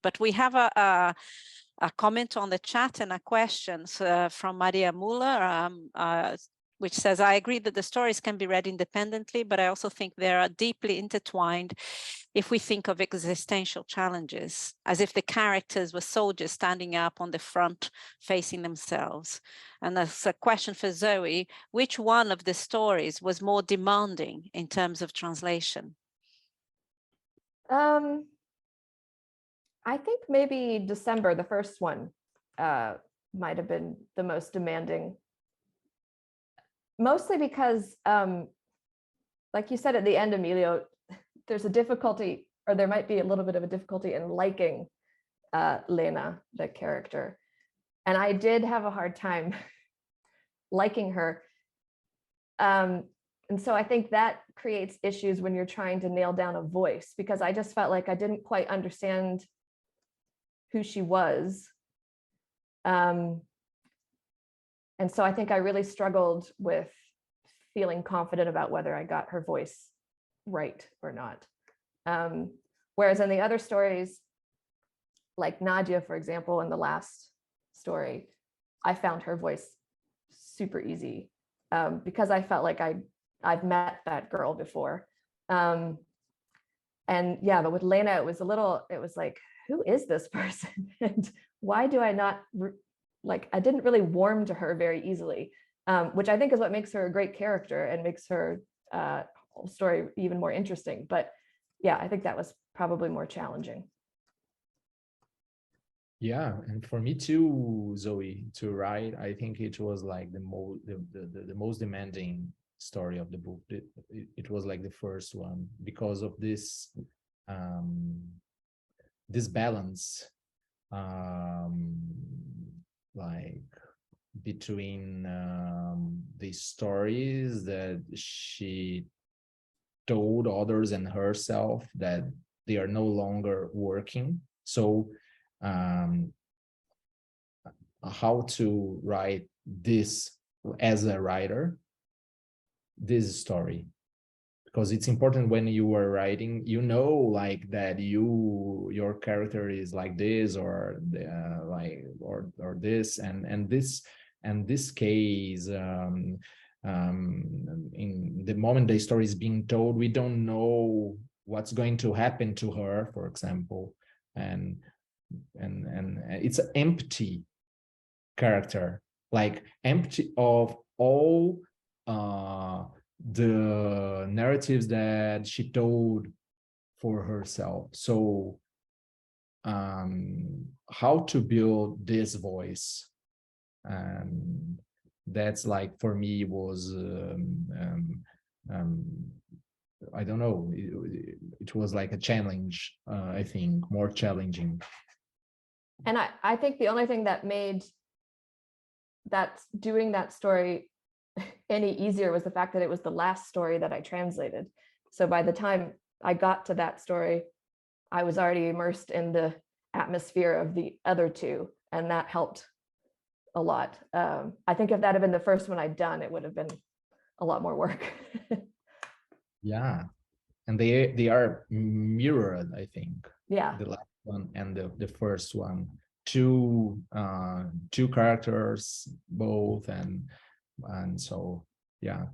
But we have a comment on the chat and a question from Maria Muller, which says, I agree that the stories can be read independently, but I also think they are deeply intertwined if we think of existential challenges, as if the characters were soldiers standing up on the front facing themselves. And that's a question for Zoe. Which one of the stories was more demanding in terms of translation? I think maybe December, the first one, might have been the most demanding. Mostly because, like you said at the end, Emilio, there's a difficulty, or there might be a little bit of a difficulty in liking Lena, the character. And I did have a hard time liking her. And so I think that creates issues when you're trying to nail down a voice, because I just felt like I didn't quite understand who she was. And so I think I really struggled with feeling confident about whether I got her voice right or not. Whereas in the other stories, like Nadia, for example, in the last story, I found her voice super easy because I felt like I've met that girl before. And yeah, but with Lena, it was like, who is this person? And why do I not, I didn't really warm to her very easily, which I think is what makes her a great character and makes her whole story even more interesting. But yeah, I think that was probably more challenging. Yeah, and for me too, Zoe, to write, I think it was like the most demanding story of the book. It was like the first one because of this this balance, like between the stories that she told others and herself that they are no longer working. So how to write this as a writer, this story, because it's important when you are writing, you know, like that your character is like this or or this, and this case, in the moment the story is being told, we don't know what's going to happen to her, for example, and it's an empty character, like empty of all the narratives that she told for herself. So how to build this voice, and that's like, for me, was I don't know, it was like a challenge, I think more challenging. And I think the only thing that made doing that story any easier was the fact that it was the last story that I translated. So by the time I got to that story, I was already immersed in the atmosphere of the other two, and that helped a lot. I think if that had been the first one I'd done, it would have been a lot more work. Yeah, and they are mirrored, I think. Yeah, the last one and the first one, two characters both, and so yeah.